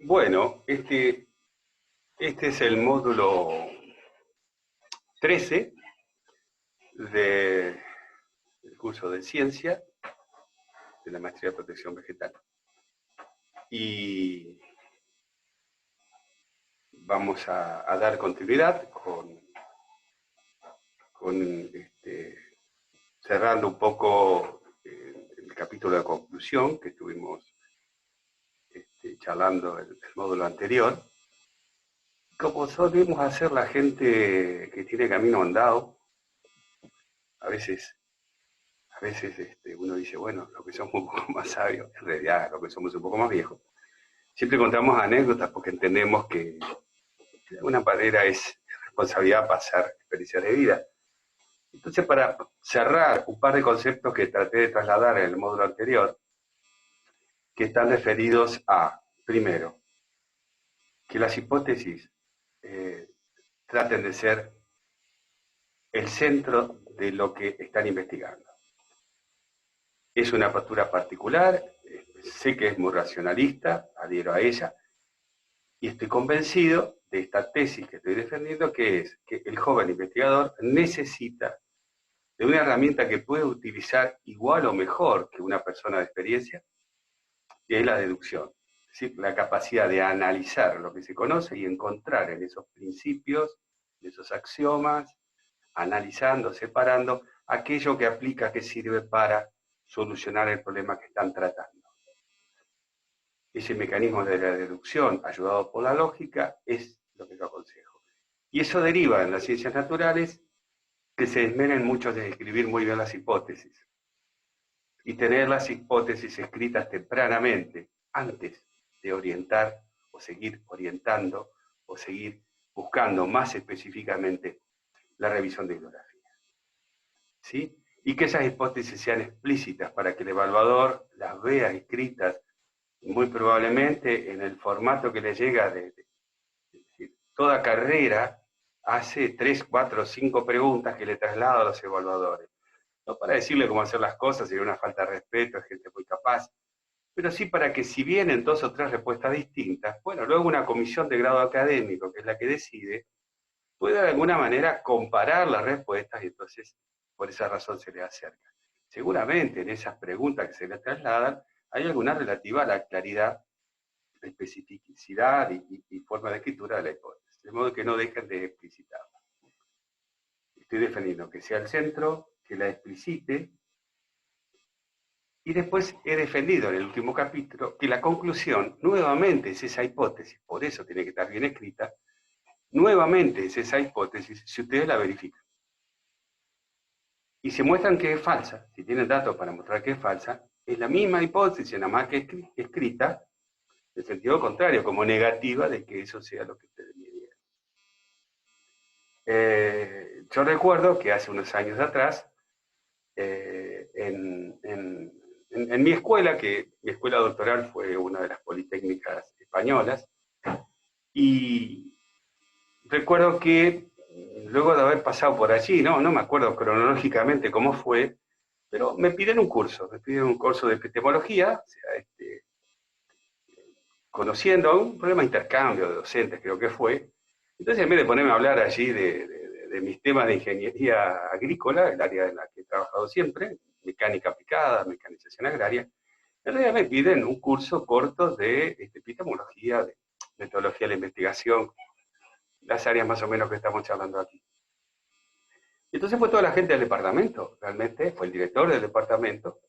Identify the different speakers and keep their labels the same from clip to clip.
Speaker 1: Bueno, este es el módulo 13 del curso de ciencia de la maestría de protección vegetal. Y vamos a dar continuidad con cerrando un poco el capítulo de conclusión que estuvimos charlando el módulo anterior. Como solemos hacer la gente que tiene camino andado, a veces uno dice, bueno, los que somos un poco más sabios, en realidad los que somos un poco más viejos, siempre contamos anécdotas porque entendemos que de alguna manera es responsabilidad pasar experiencias de vida. Entonces, para cerrar un par de conceptos que traté de trasladar en el módulo anterior, que están referidos a, primero, que las hipótesis traten de ser el centro de lo que están investigando. Es una postura particular, sé que es muy racionalista, adhiero a ella, y estoy convencido de esta tesis que estoy defendiendo, que es que el joven investigador necesita de una herramienta que puede utilizar igual o mejor que una persona de experiencia, que es la deducción. Es decir, la capacidad de analizar lo que se conoce y encontrar en esos principios, en esos axiomas, analizando, separando, aquello que aplica, que sirve para solucionar el problema que están tratando. Ese mecanismo de la deducción, ayudado por la lógica, es lo que yo aconsejo. Y eso deriva en las ciencias naturales que se esmeren mucho de escribir muy bien las hipótesis y tener las hipótesis escritas tempranamente, antes de orientar o seguir orientando o seguir buscando más específicamente la revisión de bibliografía. ¿Sí? Y que esas hipótesis sean explícitas para que el evaluador las vea escritas muy probablemente en el formato que le llega de decir, toda carrera hace 3, 4, 5 preguntas que le traslada a los evaluadores. No para decirle cómo hacer las cosas, sería una falta de respeto, es gente muy capaz, pero sí para que si vienen 2 o 3 respuestas distintas, bueno, luego una comisión de grado académico, que es la que decide, pueda de alguna manera comparar las respuestas y entonces por esa razón se le acerca. Seguramente en esas preguntas que se le trasladan hay alguna relativa a la claridad, especificidad y forma de escritura de la hipótesis, de modo que no dejen de explicitarla. Estoy defendiendo que sea el centro, que la explicite, y después he defendido en el último capítulo que la conclusión nuevamente es esa hipótesis, por eso tiene que estar bien escrita, nuevamente es esa hipótesis si ustedes la verifican. Y si muestran que es falsa, si tienen datos para mostrar que es falsa, es la misma hipótesis, nada más que escrita, en sentido contrario, como negativa de que eso sea lo que ustedes midieron. Yo recuerdo que hace unos años atrás, en mi escuela, que mi escuela doctoral fue una de las politécnicas españolas, y recuerdo que luego de haber pasado por allí, no me acuerdo cronológicamente cómo fue, pero me piden un curso de epistemología, o sea, conociendo un programa de intercambio de docentes, creo que fue. Entonces, en vez de ponerme a hablar allí de mis temas de ingeniería agrícola, el área en la que he trabajado siempre, mecánica aplicada, mecanización agraria, en realidad me piden un curso corto de epistemología, de metodología de la investigación, las áreas más o menos que estamos charlando aquí. Entonces fue toda la gente del departamento, realmente, fue el director del departamento,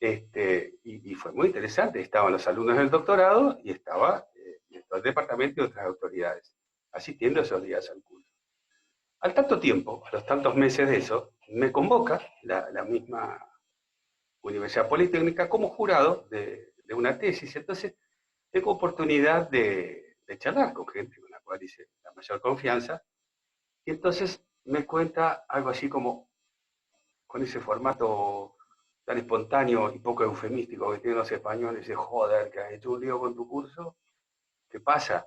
Speaker 1: y fue muy interesante. Estaban los alumnos del doctorado y estaba el departamento y otras autoridades asistiendo esos días al curso. Al tanto tiempo, a los tantos meses de eso, me convoca la misma Universidad Politécnica como jurado de una tesis. Entonces, tengo oportunidad de charlar con gente con la cual hice la mayor confianza. Y entonces me cuenta algo así como, con ese formato tan espontáneo y poco eufemístico que tienen los españoles, dice, joder, que has hecho un lío con tu curso. ¿Qué pasa?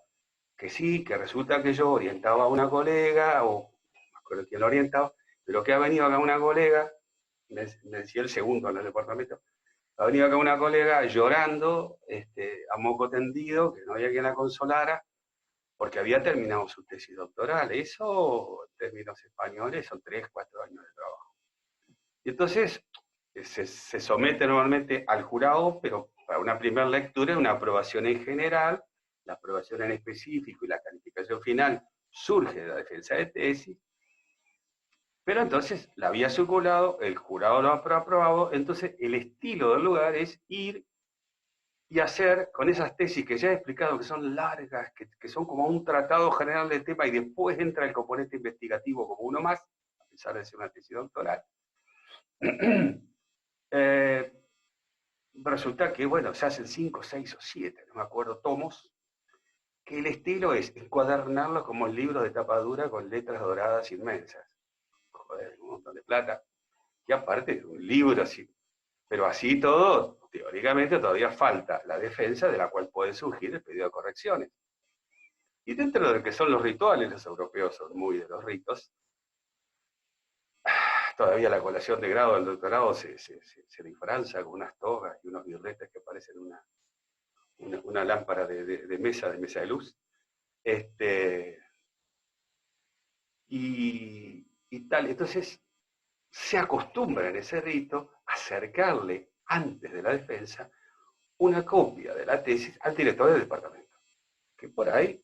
Speaker 1: Que sí, que resulta que yo orientaba a una colega, o no me acuerdo quién lo orientaba, pero que ha venido acá una colega, me decía el segundo en el departamento, ha venido acá una colega llorando, a moco tendido, que no había quien la consolara, porque había terminado su tesis doctoral. Eso, en términos españoles, son 3, 4 años de trabajo. Y entonces se somete normalmente al jurado, pero para una primera lectura, una aprobación en general, la aprobación en específico y la calificación final surge de la defensa de tesis, pero entonces la había circulado, el jurado lo ha aprobado, entonces el estilo del lugar es ir y hacer con esas tesis que ya he explicado, que son largas, que son como un tratado general del tema, y después entra el componente investigativo como uno más, a pesar de ser una tesis doctoral. Resulta que, bueno, se hacen 5, 6 o 7, no me acuerdo, tomos, que el estilo es encuadernarlos como libros de tapa dura con letras doradas inmensas. Joder, un montón de plata. Y aparte de un libro así, pero así todo, teóricamente todavía falta la defensa, de la cual puede surgir el pedido de correcciones. Y dentro de que son los rituales, los europeos son muy de los ritos, todavía la colación de grado del doctorado se disfraza con unas togas y unos birretes que parecen una lámpara de mesa de luz. Y tal, entonces se acostumbra en ese rito a acercarle antes de la defensa una copia de la tesis al director del departamento, que por ahí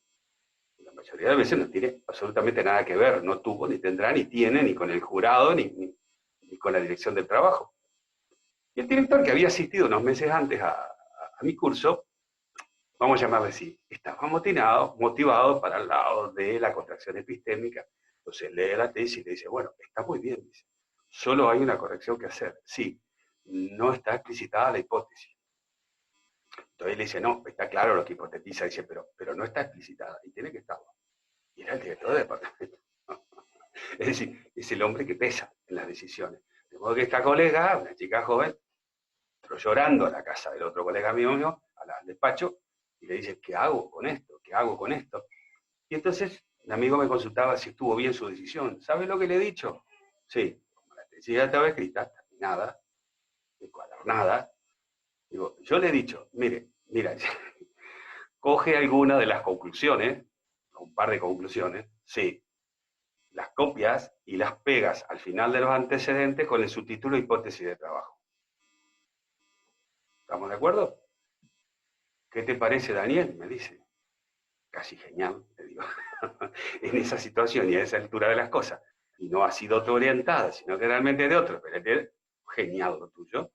Speaker 1: la mayoría de veces no tiene absolutamente nada que ver, no tuvo, ni tendrá, ni tiene, ni con el jurado, ni con la dirección del trabajo. Y el director, que había asistido unos meses antes a mi curso, vamos a llamarle así, estaba motivado para el lado de la contracción epistémica. Entonces lee la tesis y le dice, bueno, está muy bien, dice, solo hay una corrección que hacer. Sí, no está explicitada la hipótesis. Entonces él le dice, no, está claro lo que hipotetiza, dice, pero no está explicitada, y tiene que estarlo. Y era el director del departamento. Es decir, es el hombre que pesa en las decisiones. De modo que esta colega, una chica joven, entró llorando a la casa del otro colega mío, al despacho, y le dice, ¿qué hago con esto? ¿Qué hago con esto? Y entonces el amigo me consultaba si estuvo bien su decisión. ¿Sabes lo que le he dicho? Sí, como la tesis ya estaba escrita, terminada, encuadernada. Digo, yo le he dicho, mira, coge alguna de las conclusiones, un par de conclusiones, sí, las copias y las pegas al final de los antecedentes con el subtítulo hipótesis de trabajo. ¿Estamos de acuerdo? ¿Qué te parece, Daniel? Me dice. Casi genial, le digo, en esa situación y a esa altura de las cosas. Y no ha sido orientada, sino que realmente de otro, pero es genial lo tuyo,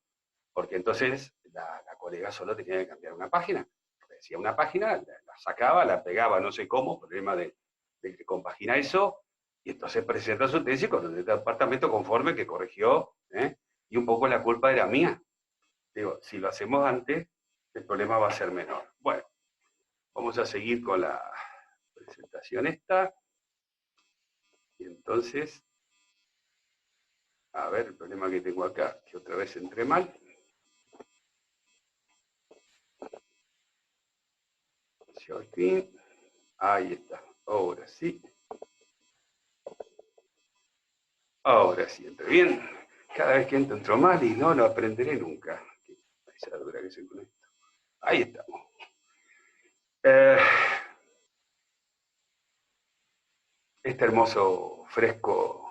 Speaker 1: porque entonces la colega solo tenía que cambiar una página. Decía una página, la sacaba, la pegaba, no sé cómo, problema de que compagina eso, y entonces presenta su tesis con el departamento conforme que corrigió, y un poco la culpa era mía. Digo, si lo hacemos antes, el problema va a ser menor. Bueno, vamos a seguir con la presentación esta. Y entonces, a ver, el problema que tengo acá, que otra vez entré mal. Ahí está, ahora sí. Ahora sí, entré bien. Cada vez que entro mal y no lo aprenderé nunca. Qué pesadura que soy con esto. Ahí estamos. Este hermoso fresco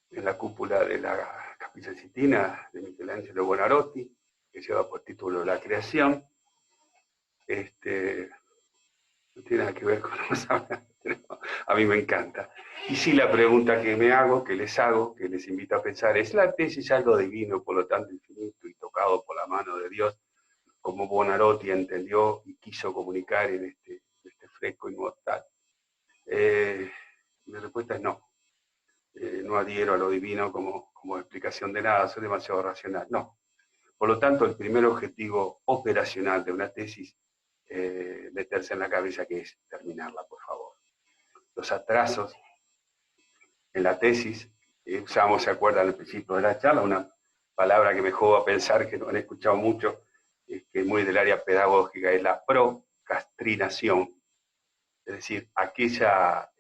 Speaker 1: en la cúpula de la Capilla Sistina de Michelangelo Buonarroti, que lleva por título La Creación, no tiene nada que ver con lo que vamos a hablar, pero a mí me encanta. Y sí, la pregunta que me hago, que les invito a pensar, ¿es la tesis algo divino, por lo tanto infinito y tocado por la mano de Dios, como Buonarroti entendió y quiso comunicar en este fresco inmortal? Mi respuesta es no. No adhiero a lo divino como explicación de nada, soy demasiado racional. No. Por lo tanto, el primer objetivo operacional de una tesis, meterse en la cabeza que es terminarla, por favor. Los atrasos en la tesis, usamos, se acuerdan al principio de la charla, una palabra que me joda pensar, que no han escuchado mucho, que es muy del área pedagógica, es la procrastinación. Es decir, aquella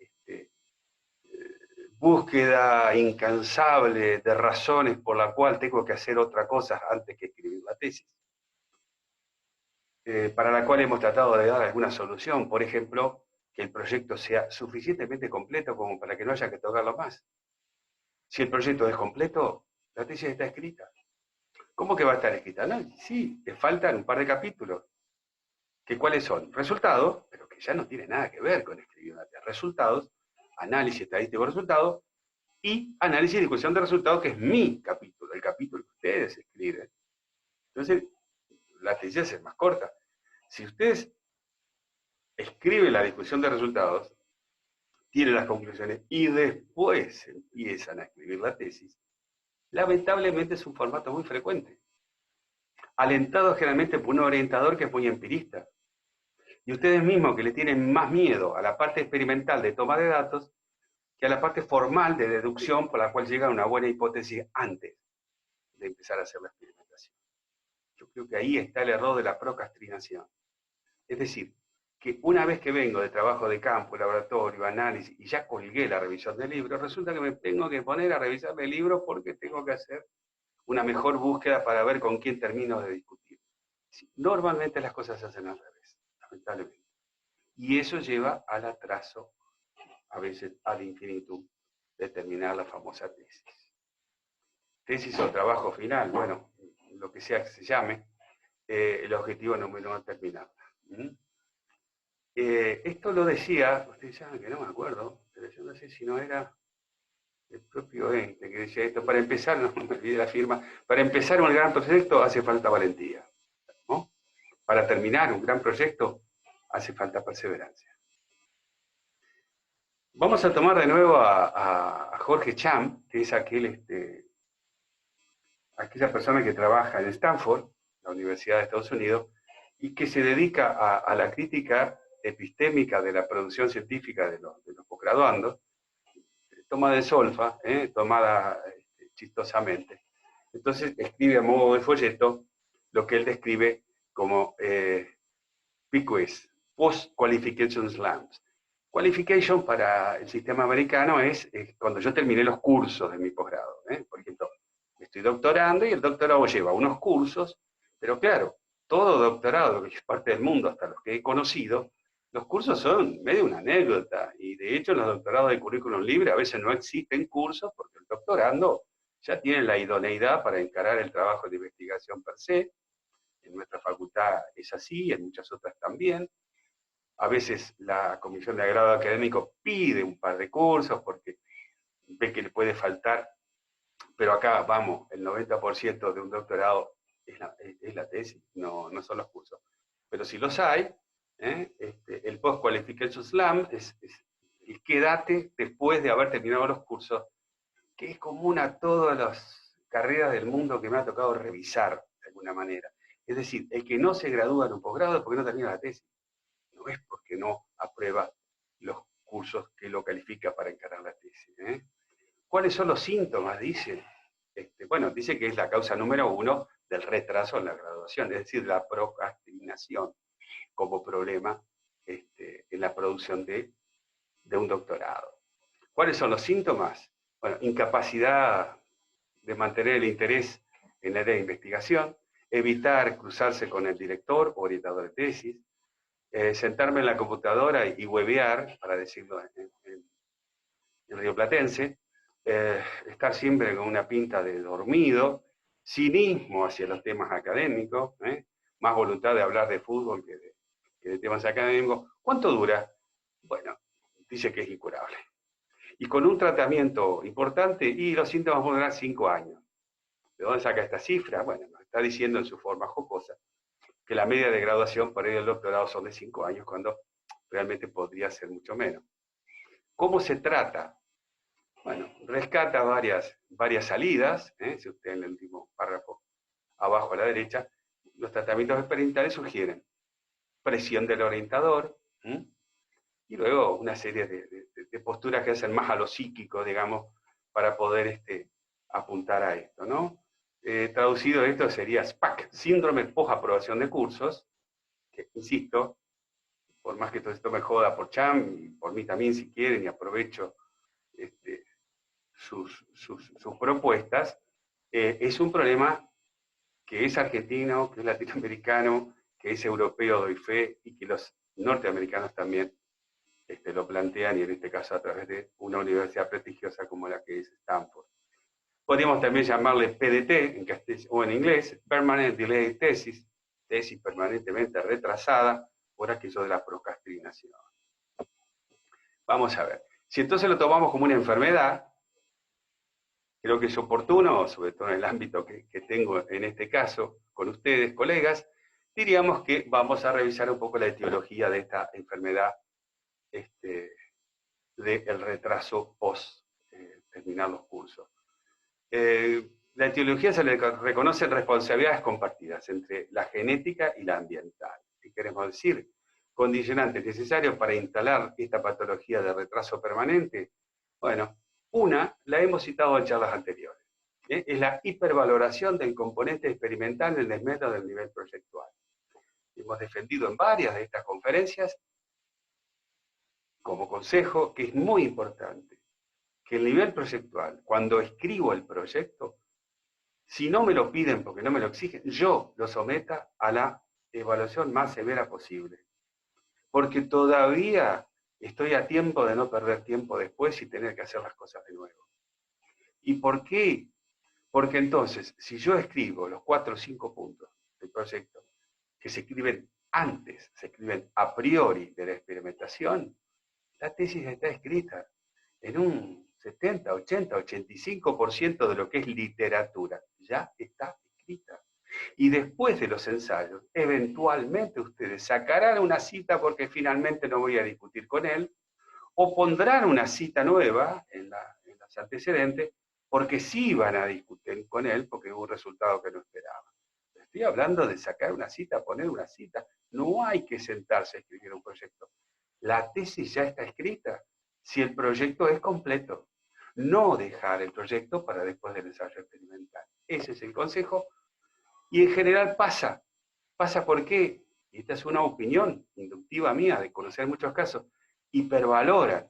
Speaker 1: búsqueda incansable de razones por la cual tengo que hacer otra cosa antes que escribir la tesis. para la cual hemos tratado de dar alguna solución. Por ejemplo, que el proyecto sea suficientemente completo como para que no haya que tocarlo más. Si el proyecto es completo, la tesis está escrita. ¿Cómo que va a estar escrita? No, sí, te faltan un par de capítulos. ¿Que cuáles son? Resultados, pero que ya no tiene nada que ver con escribir una tesis. Resultados, análisis estadístico de resultados y análisis y discusión de resultados, que es mi capítulo, el capítulo que ustedes escriben. Entonces, la tesis es más corta. Si ustedes escriben la discusión de resultados, tienen las conclusiones y después empiezan a escribir la tesis, lamentablemente es un formato muy frecuente, alentado generalmente por un orientador que es muy empirista. Y ustedes mismos que le tienen más miedo a la parte experimental de toma de datos que a la parte formal de deducción por la cual llega a una buena hipótesis antes de empezar a hacer la experimentación. Yo creo que ahí está el error de la procrastinación. Es decir, que una vez que vengo de trabajo de campo, laboratorio, análisis, y ya colgué la revisión del libro, resulta que me tengo que poner a revisar el libro porque tengo que hacer una mejor búsqueda para ver con quién termino de discutir. Normalmente las cosas se hacen al revés, lamentablemente. Y eso lleva al atraso, a veces al infinitum, de terminar la famosa tesis. Tesis o trabajo final, bueno, lo que sea que se llame, el objetivo número uno es terminarla. ¿Mm? Esto lo decía, ustedes saben que no me acuerdo, pero yo no sé si no era el propio ente que decía esto. Para empezar, no me olvidé la firma, para empezar un gran proyecto hace falta valentía, ¿no? Para terminar un gran proyecto hace falta perseverancia. Vamos a tomar de nuevo a Jorge Cham, que es aquella persona que trabaja en Stanford, la Universidad de Estados Unidos, y que se dedica a la crítica epistémica de la producción científica de los posgraduandos, toma de solfa, tomada chistosamente. Entonces escribe a modo de folleto lo que él describe como PQS, Post Qualification Slams. Qualification para el sistema americano es cuando yo terminé los cursos de mi posgrado. Por ejemplo, estoy doctorando y el doctorado lleva unos cursos, pero claro, todo doctorado, que es parte del mundo, hasta los que he conocido, los cursos son medio una anécdota, y de hecho en los doctorados de currículum libre a veces no existen cursos porque el doctorando ya tiene la idoneidad para encarar el trabajo de investigación per se. En nuestra facultad es así, en muchas otras también. A veces la comisión de grado académico pide un par de cursos porque ve que le puede faltar, pero acá vamos, el 90% de un doctorado es la tesis, no son los cursos. Pero si los hay, el Post Qualification Slam es el quédate después de haber terminado los cursos, que es común a todas las carreras del mundo que me ha tocado revisar de alguna manera. Es decir, el que no se gradúa en un posgrado es porque no termina la tesis, no es porque no aprueba los cursos que lo califica para encarar la tesis. ¿Cuáles son los síntomas? Dice. Bueno, dice que es la causa número uno del retraso en la graduación, es decir, la procrastinación como problema en la producción de un doctorado. ¿Cuáles son los síntomas? Bueno, incapacidad de mantener el interés en la área de investigación, evitar cruzarse con el director o orientador de tesis, sentarme en la computadora y huevear, para decirlo en rioplatense, estar siempre con una pinta de dormido, cinismo hacia los temas académicos, más voluntad de hablar de fútbol que de temas académicos. ¿Cuánto dura? Bueno, dice que es incurable. Y con un tratamiento importante, y los síntomas van a durar 5 años. ¿De dónde saca esta cifra? Bueno, nos está diciendo en su forma jocosa que la media de graduación para ir al doctorado son de 5 años, cuando realmente podría ser mucho menos. ¿Cómo se trata? Bueno, rescata varias salidas, si usted en el último párrafo abajo a la derecha, los tratamientos experimentales sugieren presión del orientador, y luego una serie de posturas que hacen más a lo psíquico, digamos, para poder apuntar a esto, ¿no? Traducido esto sería SPAC, síndrome post-aprobación de cursos, que, insisto, por más que todo esto me joda por Cham, y por mí también si quieren, y aprovecho sus propuestas, es un problema que es argentino, que es latinoamericano, que es europeo doy fe y que los norteamericanos también lo plantean, y en este caso a través de una universidad prestigiosa como la que es Stanford. Podríamos también llamarle PDT en castellano o en inglés, Permanent Delay Thesis, tesis permanentemente retrasada por aquello de la procrastinación. Vamos a ver, si entonces lo tomamos como una enfermedad, creo que es oportuno, sobre todo en el ámbito que tengo en este caso con ustedes, colegas, diríamos que vamos a revisar un poco la etiología de esta enfermedad del retraso post terminar los cursos. La etiología se le reconocen responsabilidades compartidas entre la genética y la ambiental. ¿Qué queremos decir? Condicionantes necesarios para instalar esta patología de retraso permanente. Bueno, una la hemos citado en charlas anteriores. Es la hipervaloración del componente experimental en desmedro del nivel proyectual. Hemos defendido en varias de estas conferencias como consejo que es muy importante que el nivel proyectual, cuando escribo el proyecto, si no me lo piden porque no me lo exigen, yo lo someta a la evaluación más severa posible. Porque todavía estoy a tiempo de no perder tiempo después y tener que hacer las cosas de nuevo. ¿Y por qué? Porque entonces, si yo escribo los 4 o 5 puntos del proyecto, que se escriben antes, se escriben a priori de la experimentación, la tesis está escrita en un 70, 80, 85% de lo que es literatura. Ya está escrita. Y después de los ensayos, eventualmente ustedes sacarán una cita porque finalmente no voy a discutir con él, o pondrán una cita nueva en los antecedentes porque sí van a discutir con él porque hubo un resultado que no esperaban. Estoy hablando de sacar una cita, poner una cita. No hay que sentarse a escribir un proyecto. La tesis ya está escrita si el proyecto es completo. No dejar el proyecto para después del ensayo experimental. Ese es el consejo. Y en general pasa. ¿Pasa por qué? Y esta es una opinión inductiva mía de conocer muchos casos. Hipervaloran.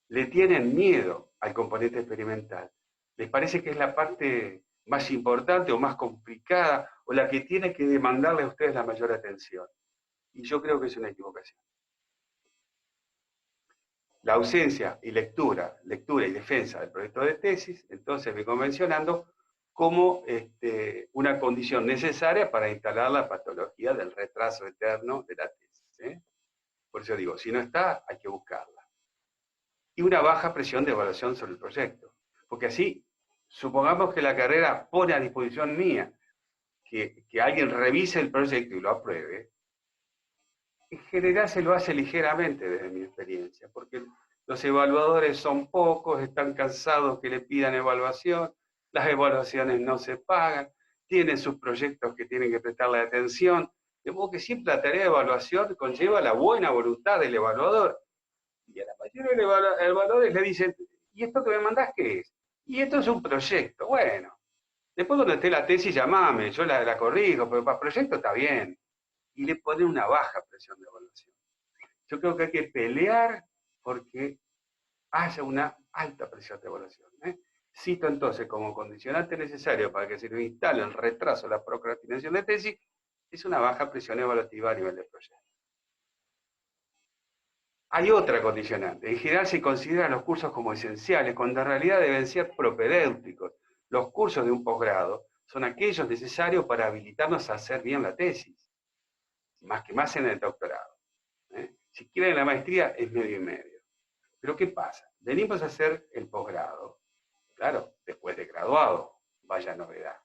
Speaker 1: Le tienen miedo al componente experimental. Les parece que es la parte más importante o más complicada o la que tiene que demandarle a ustedes la mayor atención. Y yo creo que es una equivocación. La ausencia y lectura y defensa del proyecto de tesis, entonces vengo mencionando como una condición necesaria para instalar la patología del retraso eterno de la tesis. Por eso digo, si no está, hay que buscarla. Y una baja presión de evaluación sobre el proyecto. Porque así, supongamos que la carrera pone a disposición mía que alguien revise el proyecto y lo apruebe, en general se lo hace ligeramente desde mi experiencia, porque los evaluadores son pocos, están cansados que le pidan evaluación, las evaluaciones no se pagan, tienen sus proyectos que tienen que prestarle atención, de modo que siempre la tarea de evaluación conlleva la buena voluntad del evaluador. Y a la mayoría de los evaluadores le dicen, ¿y esto que me mandás qué es? Y esto es un proyecto. Bueno, después cuando esté la tesis llamame, yo la corrijo, pero para proyecto está bien. Y le ponen una baja presión de evaluación. Yo creo que hay que pelear porque haya una alta presión de evaluación. Cito entonces como condicionante necesario para que se le instale el retraso, la procrastinación de tesis, es una baja presión evaluativa a nivel del proyecto. Hay otra condicionante. En general se consideran los cursos como esenciales, cuando en realidad deben ser propedéuticos. Los cursos de un posgrado son aquellos necesarios para habilitarnos a hacer bien la tesis, más en el doctorado. Si quieren la maestría es medio y medio. Pero ¿qué pasa? Venimos a hacer el posgrado, claro, después de graduado, vaya novedad,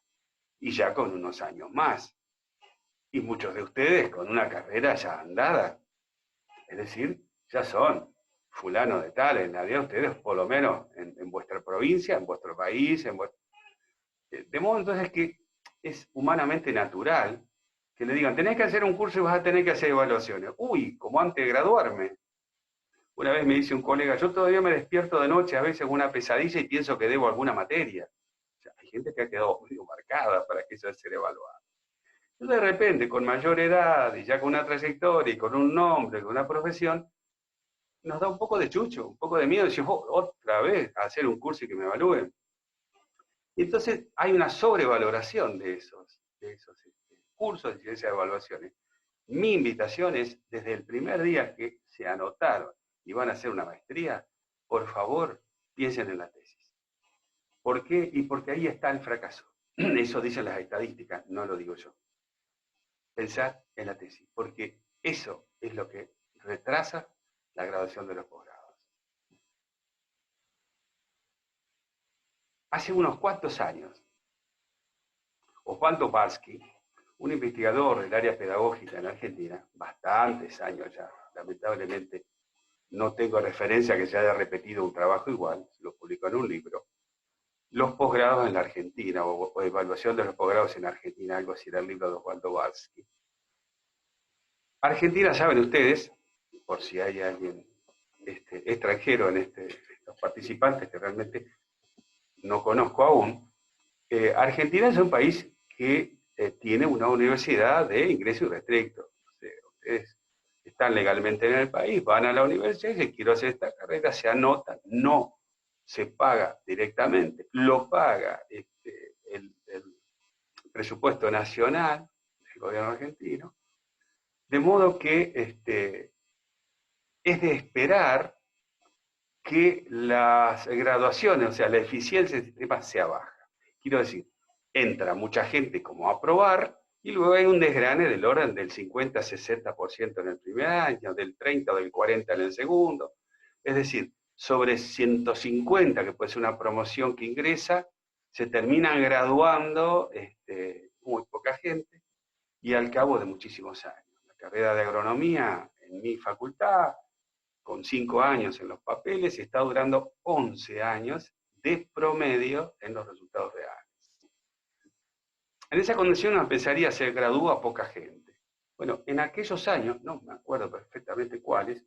Speaker 1: y ya con unos años más. Y muchos de ustedes con una carrera ya andada. Es decir, ya son fulano de tal, en la vida ustedes, por lo menos en vuestra provincia, en vuestro país, de modo entonces que es humanamente natural que le digan, tenés que hacer un curso y vas a tener que hacer evaluaciones. Uy, como antes de graduarme. Una vez me dice un colega, yo todavía me despierto de noche a veces con una pesadilla y pienso que debo alguna materia. O sea, hay gente que ha quedado muy marcada para que eso ser evaluado. Entonces de repente, con mayor edad y ya con una trayectoria y con un nombre, con una profesión, nos da un poco de chucho, un poco de miedo, decir, otra vez a hacer un curso y que me evalúen. Y entonces hay una sobrevaloración de esos cursos de ciencia de evaluaciones. Mi invitación es, desde el primer día que se anotaron y van a hacer una maestría, por favor, piensen en la tesis. ¿Por qué? Y porque ahí está el fracaso. Eso dicen las estadísticas, no lo digo yo. Pensar en la tesis, porque eso es lo que retrasa la graduación de los posgrados. Hace unos cuantos años, Osvaldo Barsky, un investigador del área pedagógica en Argentina, bastantes años ya, lamentablemente no tengo referencia que se haya repetido un trabajo igual, lo publicó en un libro, los posgrados en la Argentina, o evaluación de los posgrados en Argentina, algo así era el libro de Osvaldo Barsky. Argentina, saben ustedes, por si hay alguien extranjero en los participantes que realmente no conozco aún, Argentina es un país que tiene una universidad de ingreso irrestricto. O sea, ustedes están legalmente en el país, van a la universidad y dicen, quiero hacer esta carrera, se anotan, no se paga directamente, lo paga el presupuesto nacional del gobierno argentino, de modo que es de esperar que las graduaciones, o sea, la eficiencia del sistema sea baja. Quiero decir, entra mucha gente como a aprobar y luego hay un desgrane del orden del 50-60% en el primer año, del 30 o del 40 en el segundo. Es decir, sobre 150, que puede ser una promoción que ingresa, se terminan graduando muy poca gente y al cabo de muchísimos años. La carrera de agronomía en mi facultad, con 5 años en los papeles, y está durando 11 años de promedio en los resultados reales. En esa condición empezaría a se gradúa poca gente. Bueno, en aquellos años, no me acuerdo perfectamente cuáles,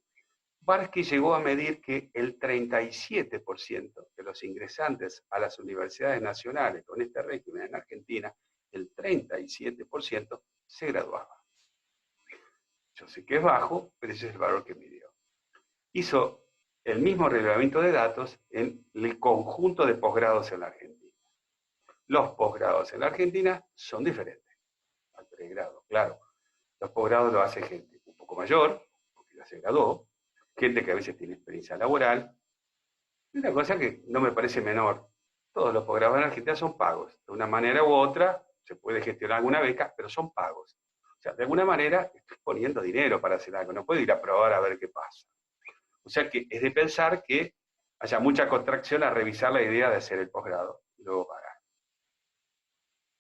Speaker 1: Barsky llegó a medir que el 37% de los ingresantes a las universidades nacionales con este régimen en Argentina, el 37% se graduaba. Yo sé que es bajo, pero ese es el valor que midió. Hizo el mismo relevamiento de datos en el conjunto de posgrados en la Argentina. Los posgrados en la Argentina son diferentes al pregrado, claro. Los posgrados lo hace gente un poco mayor, porque ya se graduó, gente que a veces tiene experiencia laboral. Y una cosa que no me parece menor, todos los posgrados en Argentina son pagos. De una manera u otra, se puede gestionar alguna beca, pero son pagos. O sea, de alguna manera estoy poniendo dinero para hacer algo, no puedo ir a probar a ver qué pasa. O sea que es de pensar que haya mucha contracción a revisar la idea de hacer el posgrado y luego pagar.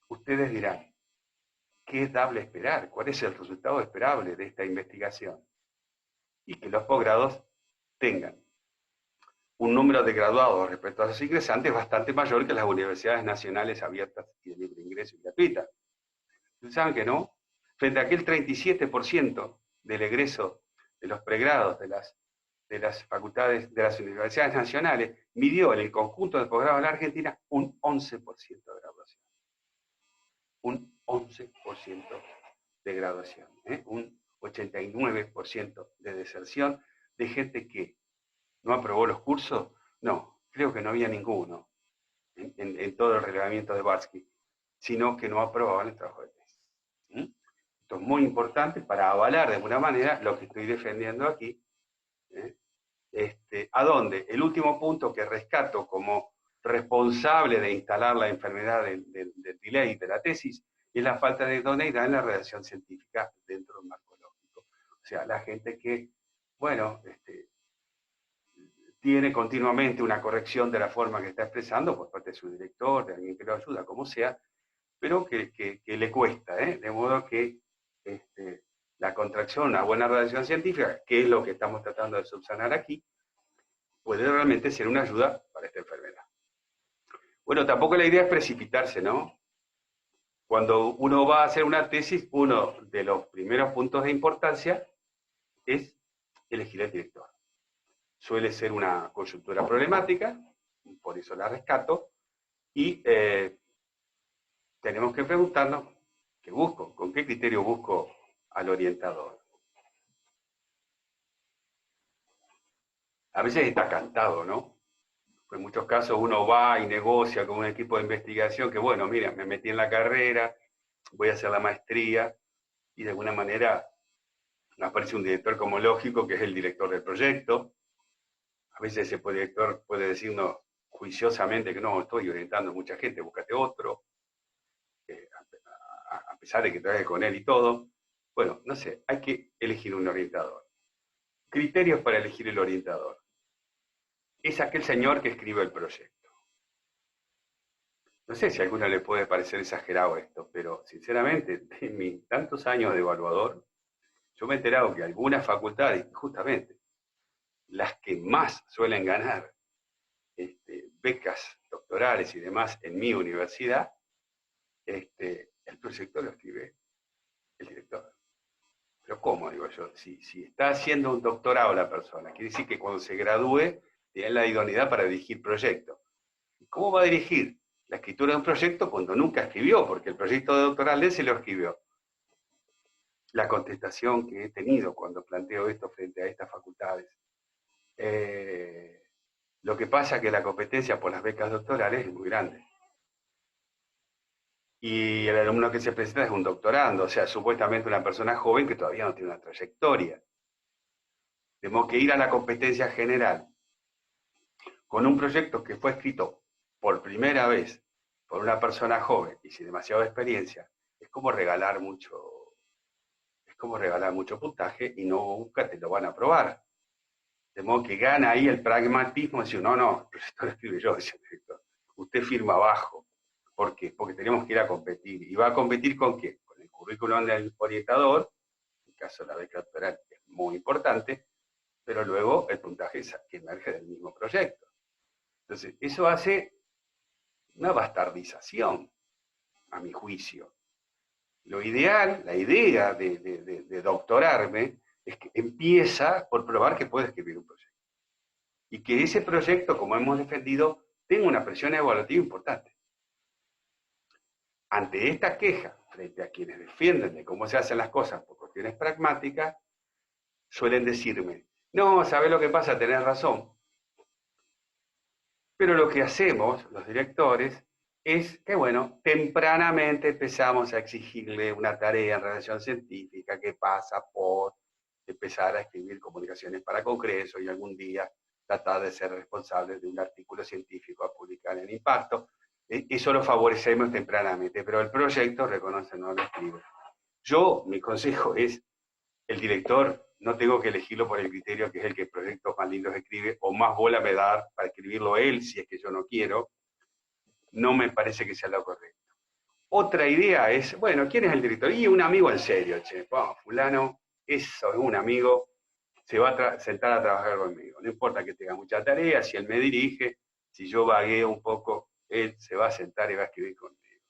Speaker 1: Ustedes dirán, ¿qué es dable esperar? ¿Cuál es el resultado esperable de esta investigación? Y que los posgrados tengan un número de graduados respecto a los ingresantes bastante mayor que las universidades nacionales abiertas y de libre ingreso y gratuitas. ¿Ustedes saben que no? Frente a aquel 37% del egreso de los pregrados de las facultades, de las universidades nacionales, midió en el conjunto de posgrados en la Argentina un 11% de graduación. Un 11% de graduación, un 89% de deserción de gente que no aprobó los cursos. No, creo que no había ninguno en todo el relevamiento de Barsky, sino que no aprobaban el trabajo de tesis. Esto es muy importante para avalar de alguna manera lo que estoy defendiendo aquí. ¿A dónde? El último punto que rescato como responsable de instalar la enfermedad del delay de la tesis es la falta de idoneidad en la redacción científica dentro de un marco lógico. O sea, la gente que, bueno, tiene continuamente una corrección de la forma que está expresando por parte de su director, de alguien que lo ayuda, como sea, pero que le cuesta, de modo que la contracción, una buena redacción científica, que es lo que estamos tratando de subsanar aquí, puede realmente ser una ayuda para esta enfermedad. Bueno, tampoco la idea es precipitarse, ¿no? Cuando uno va a hacer una tesis, uno de los primeros puntos de importancia es elegir el director. Suele ser una coyuntura problemática, por eso la rescato, y tenemos que preguntarnos, ¿qué busco? ¿Con qué criterio busco al orientador? A veces está cantado, ¿no? En muchos casos uno va y negocia con un equipo de investigación que, bueno, mira, me metí en la carrera, voy a hacer la maestría y de alguna manera aparece un director como lógico, que es el director del proyecto. A veces ese director puede decirnos juiciosamente que no, estoy orientando a mucha gente, búscate otro, a pesar de que trabaje con él y todo. Bueno, no sé, hay que elegir un orientador. Criterios para elegir el orientador. Es aquel señor que escribe el proyecto. No sé si a alguno le puede parecer exagerado esto, pero sinceramente, en mis tantos años de evaluador, yo me he enterado que algunas facultades, justamente las que más suelen ganar becas doctorales y demás en mi universidad, el proyecto lo escribe el director. Pero ¿cómo? Digo yo, si está haciendo un doctorado la persona, quiere decir que cuando se gradúe tiene la idoneidad para dirigir proyectos. ¿Y cómo va a dirigir la escritura de un proyecto cuando nunca escribió? Porque el proyecto de doctoral de él se lo escribió. La contestación que he tenido cuando planteo esto frente a estas facultades. Lo que pasa es que la competencia por las becas doctorales es muy grande. Y el alumno que se presenta es un doctorando, o sea, supuestamente una persona joven que todavía no tiene una trayectoria. Tenemos que ir a la competencia general con un proyecto que fue escrito por primera vez por una persona joven y sin demasiada experiencia. Es como regalar mucho puntaje y nunca te lo van a aprobar. De modo que gana ahí el pragmatismo de decir, no, el proyecto lo escribe yo, dice el director. Usted firma abajo. ¿Por qué? Porque tenemos que ir a competir. ¿Y va a competir con qué? Con el currículum del orientador, en el caso de la beca doctoral es muy importante, pero luego el puntaje que emerge del mismo proyecto. Entonces, eso hace una bastardización, a mi juicio. Lo ideal, la idea de doctorarme, es que empieza por probar que puede escribir un proyecto. Y que ese proyecto, como hemos defendido, tenga una presión evaluativa importante. Ante esta queja, frente a quienes defienden de cómo se hacen las cosas por cuestiones pragmáticas, suelen decirme, no, ¿sabes lo que pasa? Tenés razón. Pero lo que hacemos, los directores, es que, bueno, tempranamente empezamos a exigirle una tarea en redacción científica que pasa por empezar a escribir comunicaciones para congreso y algún día tratar de ser responsables de un artículo científico a publicar en Impacto. Eso lo favorecemos tempranamente, pero el proyecto, reconoce, no lo escribe. Yo, mi consejo es, el director no tengo que elegirlo por el criterio que es el que proyectos más lindos escribe, o más bola me da para escribirlo él, si es que yo no quiero. No me parece que sea lo correcto. Otra idea es, bueno, ¿quién es el director? Y un amigo en serio, che, fulano, eso es un amigo, se va a sentar a trabajar conmigo. No importa que tenga mucha tarea, si él me dirige, si yo vagueo un poco, él se va a sentar y va a escribir conmigo.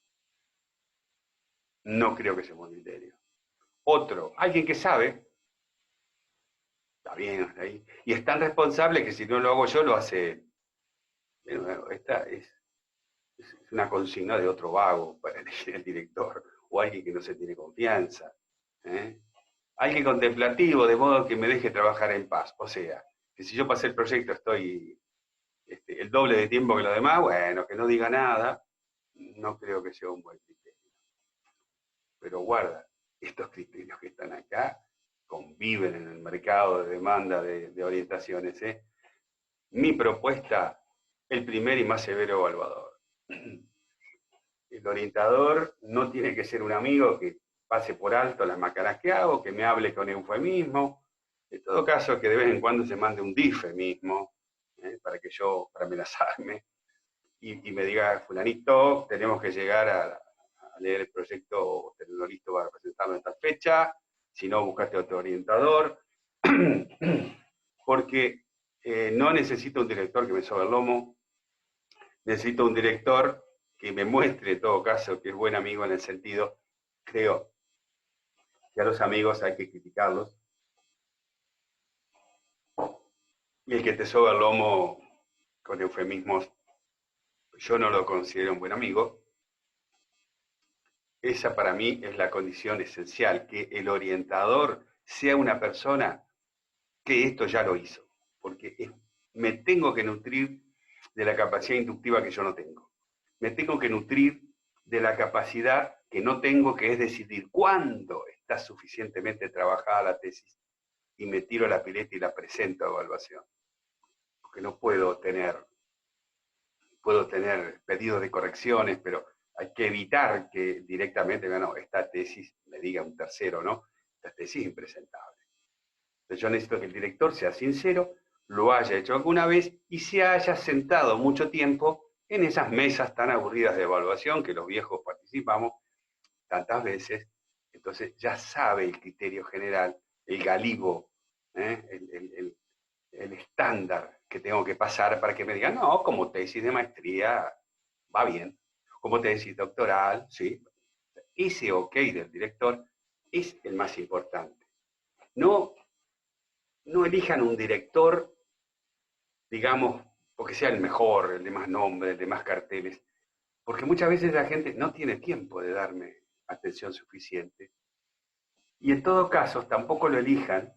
Speaker 1: No creo que sea un criterio. Otro, alguien que sabe, está bien hasta ahí, y es tan responsable que si no lo hago yo, lo hace él. Esta es una consigna de otro vago para elegir el director, o alguien que no se tiene confianza. ¿eh? Alguien contemplativo, de modo que me deje trabajar en paz. O sea, que si yo pasé el proyecto estoy el doble de tiempo que los demás, bueno, que no diga nada, no creo que sea un buen criterio. Pero guarda, estos criterios que están acá conviven en el mercado de demanda de orientaciones. Mi propuesta, el primer y más severo evaluador. El orientador no tiene que ser un amigo que pase por alto las macanas que hago, que me hable con eufemismo. En todo caso, que de vez en cuando se mande un difemismo, para amenazarme, y me diga, fulanito, tenemos que llegar a leer el proyecto, tenerlo listo para presentarlo en esta fecha, si no, buscaste otro orientador, porque no necesito un director que me sobe el lomo, necesito un director que me muestre en todo caso que es buen amigo en el sentido, creo que a los amigos hay que criticarlos, y el que te soba el lomo con eufemismos, yo no lo considero un buen amigo. Esa para mí es la condición esencial, que el orientador sea una persona que esto ya lo hizo, porque me tengo que nutrir de la capacidad inductiva que yo no tengo. Me tengo que nutrir de la capacidad que no tengo, que es decidir cuándo está suficientemente trabajada la tesis y me tiro la pileta y la presento a evaluación. Porque no puedo tener pedidos de correcciones, pero hay que evitar que directamente, bueno, esta tesis me diga un tercero, ¿no? Esta tesis es impresentable. Entonces yo necesito que el director sea sincero, lo haya hecho alguna vez y se haya sentado mucho tiempo en esas mesas tan aburridas de evaluación que los viejos participamos tantas veces. Entonces ya sabe el criterio general, el galibo, el estándar que tengo que pasar para que me digan, no, como tesis de maestría va bien, como tesis doctoral, sí. Ese ok del director es el más importante. No, no elijan un director, digamos, porque sea el mejor, el de más nombre, el de más carteles, porque muchas veces la gente no tiene tiempo de darme atención suficiente. Y en todo caso, tampoco lo elijan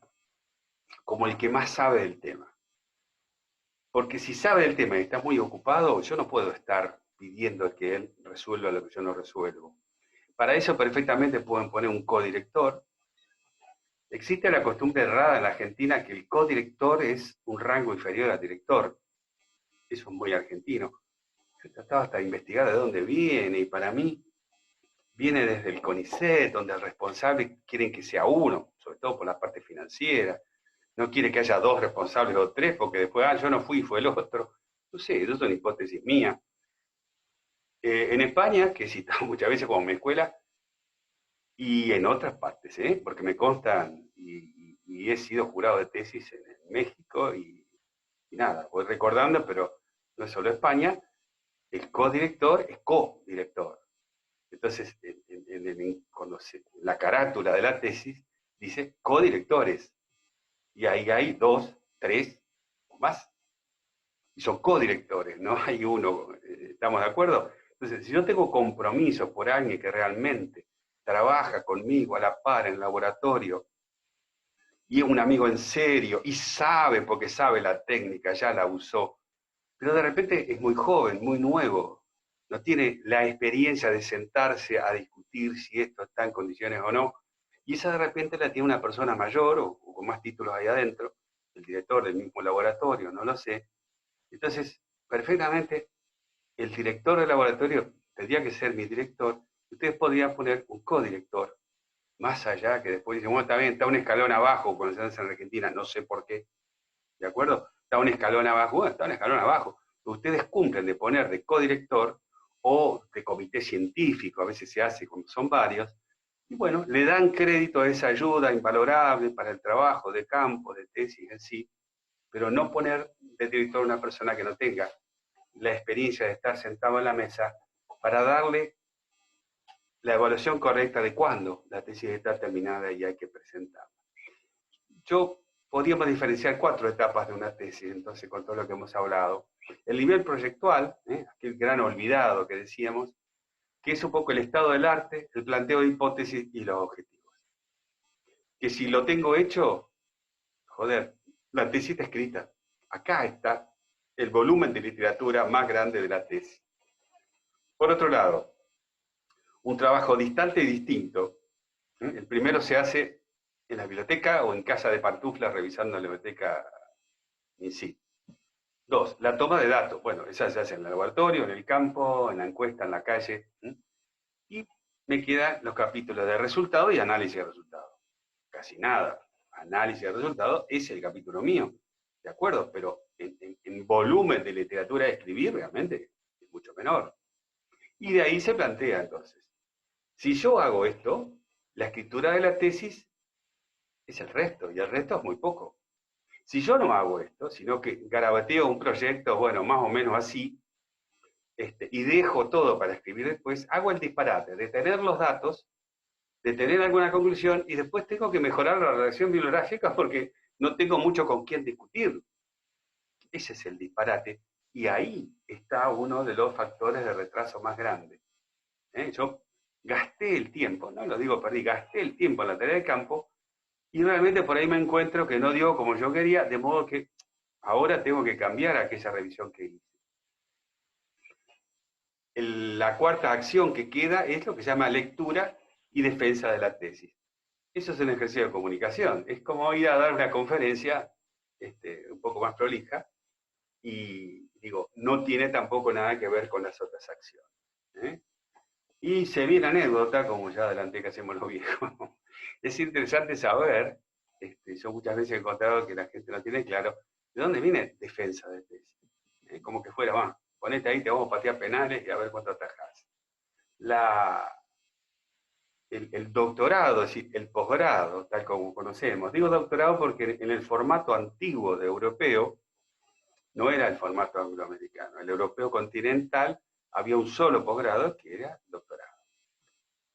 Speaker 1: como el que más sabe del tema. Porque si sabe del tema y está muy ocupado, yo no puedo estar pidiendo que él resuelva lo que yo no resuelvo. Para eso perfectamente pueden poner un codirector. Existe la costumbre errada en la Argentina que el codirector es un rango inferior al director. Eso es muy argentino. Yo trataba hasta de investigar de dónde viene y para mí viene desde el CONICET, donde el responsable quieren que sea uno, sobre todo por la parte financiera. No quiere que haya dos responsables o tres, porque después, yo no fui, fue el otro. No sé, eso es una hipótesis mía. En España, que he citado muchas veces como mi escuela, y en otras partes, porque me constan, y he sido jurado de tesis en México, y nada, voy recordando, pero no es solo España, el codirector es codirector. Entonces, cuando la carátula de la tesis dice codirectores, y ahí hay dos, tres o más, y son codirectores, no hay uno, ¿estamos de acuerdo? Entonces, si yo tengo compromiso por alguien que realmente trabaja conmigo a la par en el laboratorio, y es un amigo en serio, y sabe, porque sabe la técnica, ya la usó, pero de repente es muy joven, muy nuevo, no tiene la experiencia de sentarse a discutir si esto está en condiciones o no, y esa de repente la tiene una persona mayor o con más títulos ahí adentro, el director del mismo laboratorio, no lo sé. Entonces, perfectamente, el director del laboratorio tendría que ser mi director, ustedes podrían poner un codirector, más allá que después dicen, bueno, está bien, está un escalón abajo cuando se hace en Argentina, no sé por qué, ¿de acuerdo? Está un escalón abajo, bueno, está un escalón abajo. Ustedes cumplen de poner de codirector o de comité científico, a veces se hace, como son varios, y bueno, le dan crédito a esa ayuda invalorable para el trabajo de campo, de tesis en sí, pero no poner de director a una persona que no tenga la experiencia de estar sentado en la mesa para darle la evaluación correcta de cuándo la tesis está terminada y hay que presentarla. Yo podríamos diferenciar 4 etapas de una tesis, entonces, con todo lo que hemos hablado. El nivel proyectual, aquel gran olvidado que decíamos, que es un poco el estado del arte, el planteo de hipótesis y los objetivos. Que si lo tengo hecho, joder, la tesis está escrita. Acá está el volumen de literatura más grande de la tesis. Por otro lado, un trabajo distante y distinto. El primero se hace en la biblioteca o en casa de pantuflas revisando la biblioteca en sí. 2, la toma de datos. Bueno, esa se hace en el laboratorio, en el campo, en la encuesta, en la calle. Y me quedan los capítulos de resultado y análisis de resultado. Casi nada. Análisis de resultado es el capítulo mío, ¿de acuerdo? Pero en volumen de literatura de escribir realmente es mucho menor. Y de ahí se plantea entonces, si yo hago esto, la escritura de la tesis es el resto, y el resto es muy poco. Si yo no hago esto, sino que garabateo un proyecto, bueno, más o menos así, y dejo todo para escribir después, hago el disparate de tener los datos, de tener alguna conclusión, y después tengo que mejorar la redacción bibliográfica porque no tengo mucho con quién discutir. Ese es el disparate, y ahí está uno de los factores de retraso más grandes. Yo gasté el tiempo, no lo digo perdí, gasté el tiempo en la tarea de campo, y realmente por ahí me encuentro que no dio como yo quería, de modo que ahora tengo que cambiar aquella revisión que hice. la cuarta acción que queda es lo que se llama lectura y defensa de la tesis. Eso es un ejercicio de comunicación. Es como ir a dar una conferencia un poco más prolija y, digo, no tiene tampoco nada que ver con las otras acciones. ¿eh? Y se viene anécdota, como ya adelanté que hacemos los viejos. Es interesante saber, yo muchas veces he encontrado que la gente no tiene claro, ¿de dónde viene defensa de tesis? Como que fuera, va, ponete ahí, te vamos a patear penales y a ver cuánto atajás. El doctorado, es decir, el posgrado, tal como conocemos. Digo doctorado porque en el formato antiguo de europeo, no era el formato angloamericano. El europeo continental había un solo posgrado que era doctorado.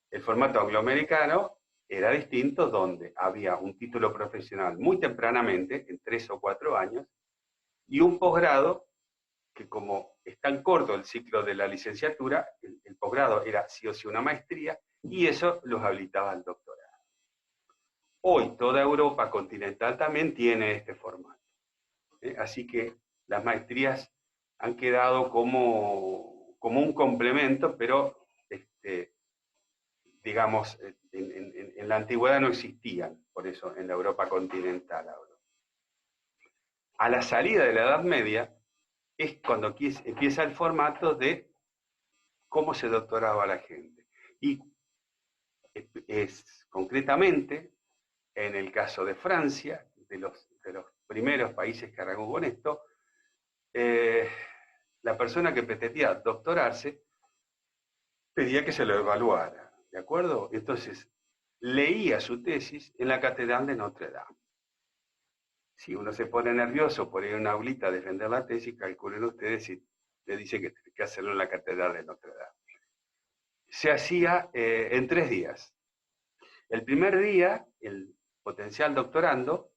Speaker 1: El formato angloamericano era distinto, donde había un título profesional muy tempranamente, en 3 o 4 años, y un posgrado que, como es tan corto el ciclo de la licenciatura, el posgrado era sí o sí una maestría, y eso los habilitaba al doctorado. Hoy toda Europa continental también tiene este formato. Así que las maestrías han quedado como un complemento, pero digamos, en la antigüedad no existían, por eso en la Europa continental hablo. A la salida de la Edad Media es cuando empieza el formato de cómo se doctoraba la gente. Y es concretamente, en el caso de Francia, de los primeros países que arrancó con esto, la persona que pretendía doctorarse pedía que se lo evaluara, ¿de acuerdo? Entonces, leía su tesis en la Catedral de Notre Dame. Si uno se pone nervioso por ir a una aulita a defender la tesis, calculen ustedes si le dice que tiene que hacerlo en la Catedral de Notre Dame. Se hacía en 3 días. El primer día, el potencial doctorando,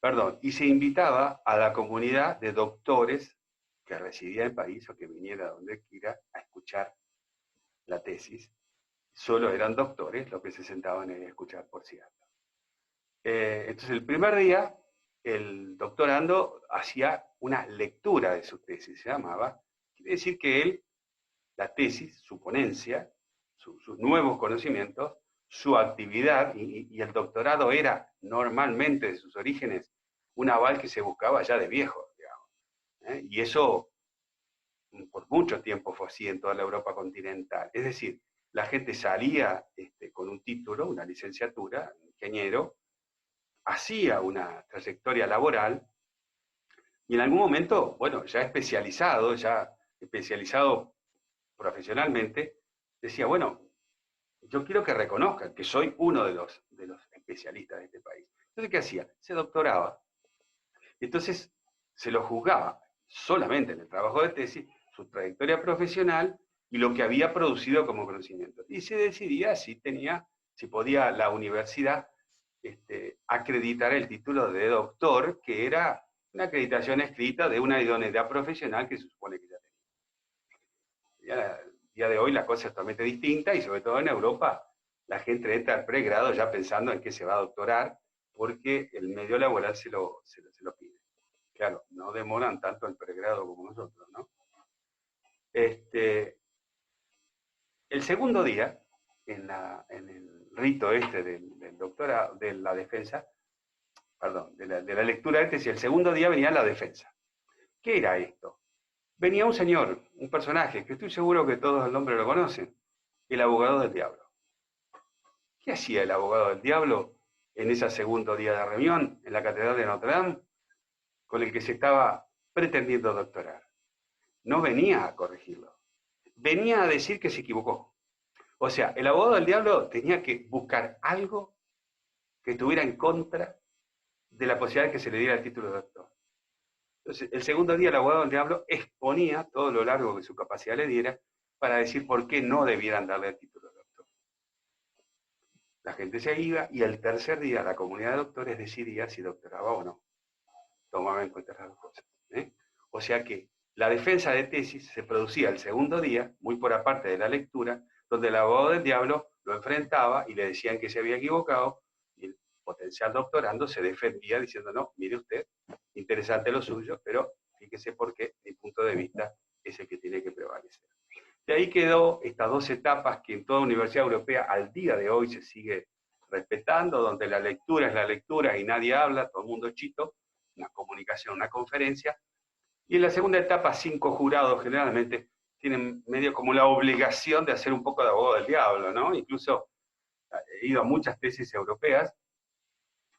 Speaker 1: perdón, y se invitaba a la comunidad de doctores que residía en el país o que viniera donde quiera a escuchar la tesis. Solo eran doctores los que se sentaban a escuchar, por cierto. Entonces, el primer día, el doctorando hacía una lectura de su tesis, se llamaba. Quiere decir que él, la tesis, su ponencia, sus nuevos conocimientos, su actividad, y el doctorado era normalmente de sus orígenes un aval que se buscaba ya de viejo, digamos. Y eso por mucho tiempo fue así en toda la Europa continental. Es decir, la gente salía con un título, una licenciatura, ingeniero, hacía una trayectoria laboral y en algún momento, bueno, ya especializado profesionalmente, decía, bueno, yo quiero que reconozcan que soy uno de los especialistas de este país. Entonces, ¿qué hacía? Se doctoraba. Entonces, se lo juzgaba solamente en el trabajo de tesis, su trayectoria profesional y lo que había producido como conocimiento. Y se decidía si podía la universidad acreditar el título de doctor, que era una acreditación escrita de una idoneidad profesional que se supone que ya tenía. Ya, el día de hoy la cosa es totalmente distinta y sobre todo en Europa la gente entra al pregrado ya pensando en qué se va a doctorar porque el medio laboral se lo pide. Claro, no demoran tanto el pregrado como nosotros, ¿no? El segundo día, en el rito del doctorado, de la defensa, perdón, de la lectura de tesis, el segundo día venía la defensa. ¿Qué era esto? Venía un señor, un personaje, que estoy seguro que todos el nombre lo conocen, el abogado del diablo. ¿Qué hacía el abogado del diablo en ese segundo día de reunión en la Catedral de Notre Dame con el que se estaba pretendiendo doctorar? No venía a corregirlo, venía a decir que se equivocó. O sea, el abogado del diablo tenía que buscar algo que estuviera en contra de la posibilidad de que se le diera el título de doctor. Entonces, el segundo día el abogado del diablo exponía todo lo largo que su capacidad le diera para decir por qué no debieran darle el título de doctor. La gente se iba y el tercer día la comunidad de doctores decidía si doctoraba o no. Tomaba en cuenta las dos cosas. O sea que la defensa de tesis se producía el segundo día, muy por aparte de la lectura, donde el abogado del diablo lo enfrentaba y le decían que se había equivocado, y el potencial doctorando se defendía diciendo, no, mire usted, interesante lo suyo, pero fíjese por qué mi punto de vista es el que tiene que prevalecer. De ahí quedó estas dos etapas que en toda universidad europea al día de hoy se sigue respetando, donde la lectura es la lectura y nadie habla, todo el mundo es chito, una comunicación, una conferencia. Y en la segunda etapa, 5 jurados generalmente tienen medio como la obligación de hacer un poco de abogado del diablo, ¿no? Incluso he ido a muchas tesis europeas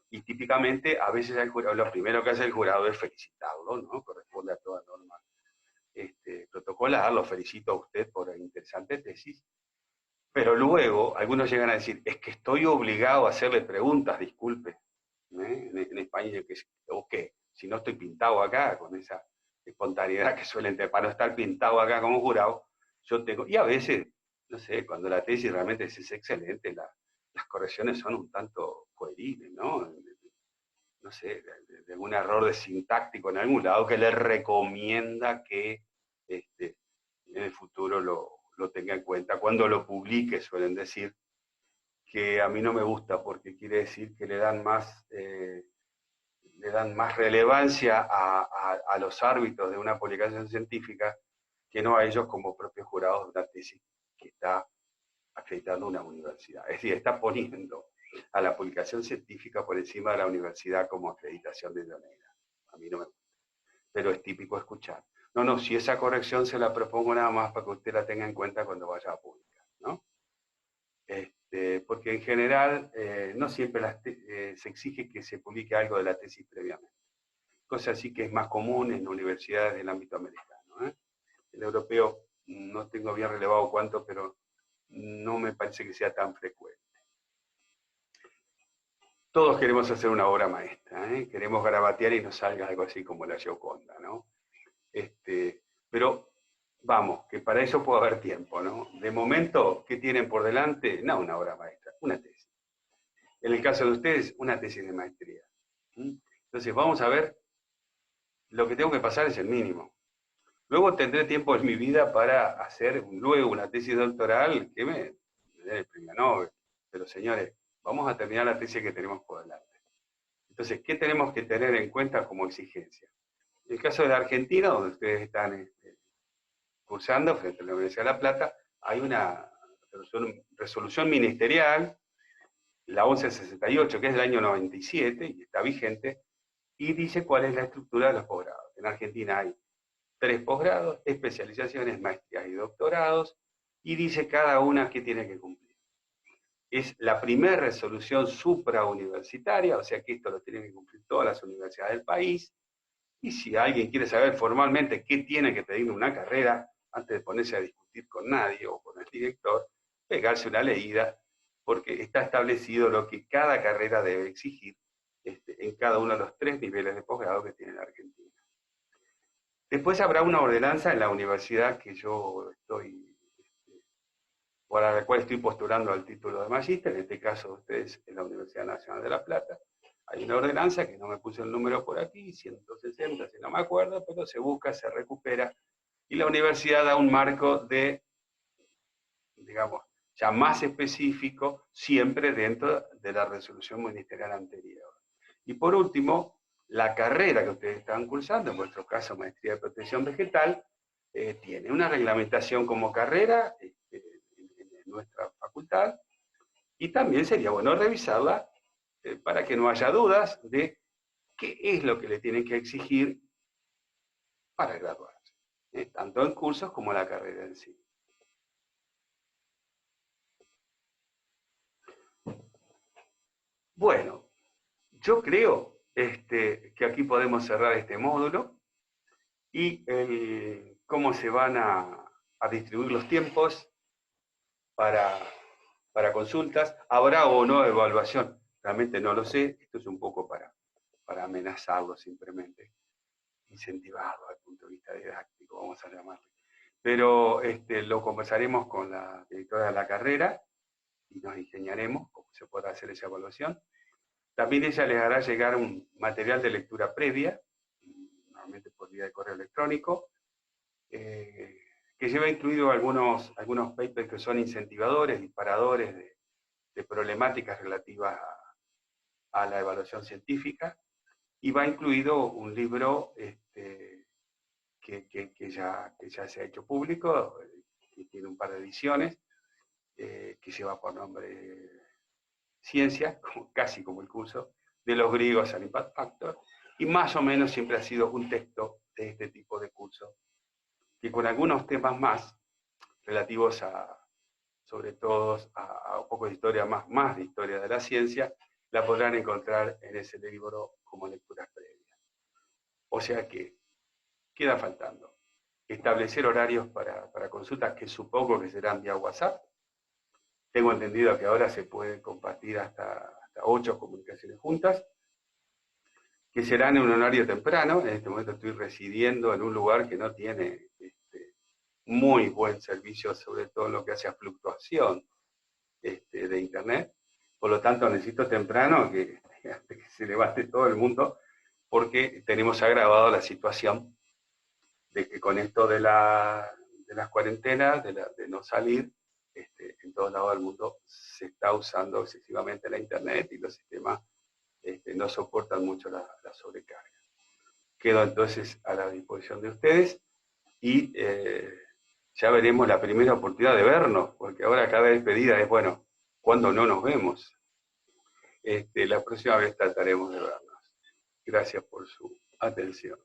Speaker 1: y típicamente a veces el jurado, lo primero que hace el jurado es felicitarlo, ¿no? Corresponde a toda norma protocolar, lo felicito a usted por la interesante tesis, pero luego algunos llegan a decir, es que estoy obligado a hacerle preguntas, disculpe, en España, o qué, si no estoy pintado acá con esa espontaneidad que suelen tener, para no estar pintado acá como jurado, yo tengo, y a veces, no sé, cuando la tesis realmente es excelente, las correcciones son un tanto pueriles, ¿no? No sé, de algún error de sintáctico en algún lado que le recomienda que en el futuro lo tenga en cuenta. Cuando lo publique, suelen decir que a mí no me gusta porque quiere decir que le dan más relevancia a los árbitros de una publicación científica que no a ellos como propios jurados de una tesis que está acreditando una universidad. Es decir, está poniendo a la publicación científica por encima de la universidad como acreditación de idoneidad. A mí no me gusta, pero es típico escuchar. No, no, si esa corrección se la propongo nada más para que usted la tenga en cuenta cuando vaya a publicar, ¿no? Porque en general no siempre se exige que se publique algo de la tesis previamente. Cosa así que es más común en universidades del ámbito americano. El europeo no tengo bien relevado cuánto, pero no me parece que sea tan frecuente. Todos queremos hacer una obra maestra, queremos garabatear y nos salga algo así como la Gioconda, ¿no? Pero vamos, que para eso puede haber tiempo, ¿no? De momento, ¿qué tienen por delante? No una obra maestra, una tesis. En el caso de ustedes, una tesis de maestría. Entonces, vamos a ver, lo que tengo que pasar es el mínimo. Luego tendré tiempo en mi vida para hacer luego una tesis doctoral que me dé el premio Nobel. Pero señores, vamos a terminar la tesis que tenemos por delante. Entonces, ¿qué tenemos que tener en cuenta como exigencia? En el caso de la Argentina, donde ustedes están cursando frente a la Universidad de La Plata, hay una resolución ministerial, la 1168, que es del año 97 y está vigente, y dice cuál es la estructura de los posgrados. En Argentina hay 3 posgrados, especializaciones, maestrías y doctorados, y dice cada una qué tiene que cumplir. Es la primera resolución suprauniversitaria, o sea que esto lo tienen que cumplir todas las universidades del país, y si alguien quiere saber formalmente qué tiene que pedir una carrera, antes de ponerse a discutir con nadie o con el director, pegarse una leída, porque está establecido lo que cada carrera debe exigir en cada uno de los 3 niveles de posgrado que tiene la Argentina. Después habrá una ordenanza en la universidad que yo estoy, por la cual estoy postulando al título de magíster, en este caso ustedes en la Universidad Nacional de La Plata. Hay una ordenanza que no me puse el número por aquí, 160 si no me acuerdo, pero se busca, se recupera, y la universidad da un marco de, digamos, ya más específico, siempre dentro de la resolución ministerial anterior. Y por último, la carrera que ustedes están cursando, en vuestro caso maestría de protección vegetal, tiene una reglamentación como carrera en nuestra facultad, y también sería bueno revisarla para que no haya dudas de qué es lo que le tienen que exigir para graduarse, tanto en cursos como la carrera en sí. Bueno, yo creo que aquí podemos cerrar este módulo y cómo se van a distribuir los tiempos para, para consultas. ¿Habrá o no evaluación? Realmente no lo sé. Esto es un poco para amenazarlo simplemente, incentivarlo desde el punto de vista didáctico, vamos a llamarlo. Pero lo conversaremos con la directora de la carrera y nos ingeniaremos cómo se podrá hacer esa evaluación. También ella les hará llegar un material de lectura previa, normalmente por vía de correo electrónico, que lleva incluido algunos papers que son incentivadores, disparadores de problemáticas relativas a la evaluación científica, y va incluido un libro que ya se ha hecho público, que tiene un par de ediciones, que lleva por nombre Ciencia, casi como el curso, de los griegos al Impact Factor, y más o menos siempre ha sido un texto de este tipo de curso, que con algunos temas más relativos a, sobre todo, a un poco de historia, más de historia de la ciencia, la podrán encontrar en ese libro como lecturas previas. O sea que queda faltando establecer horarios para consultas que supongo que serán vía WhatsApp. Tengo entendido que ahora se puede compartir hasta 8 comunicaciones juntas, que serán en un horario temprano. En este momento estoy residiendo en un lugar que no tiene muy buen servicio, sobre todo en lo que hace a fluctuación de Internet. Por lo tanto, necesito temprano que se levante todo el mundo, porque tenemos agravado la situación de que con esto de las cuarentenas, de no salir, en todos lados del mundo se está usando excesivamente la Internet y los sistemas no soportan mucho la sobrecarga. Quedo entonces a la disposición de ustedes y ya veremos la primera oportunidad de vernos, porque ahora cada despedida es, bueno, ¿cuándo no nos vemos? La próxima vez trataremos de vernos. Gracias por su atención.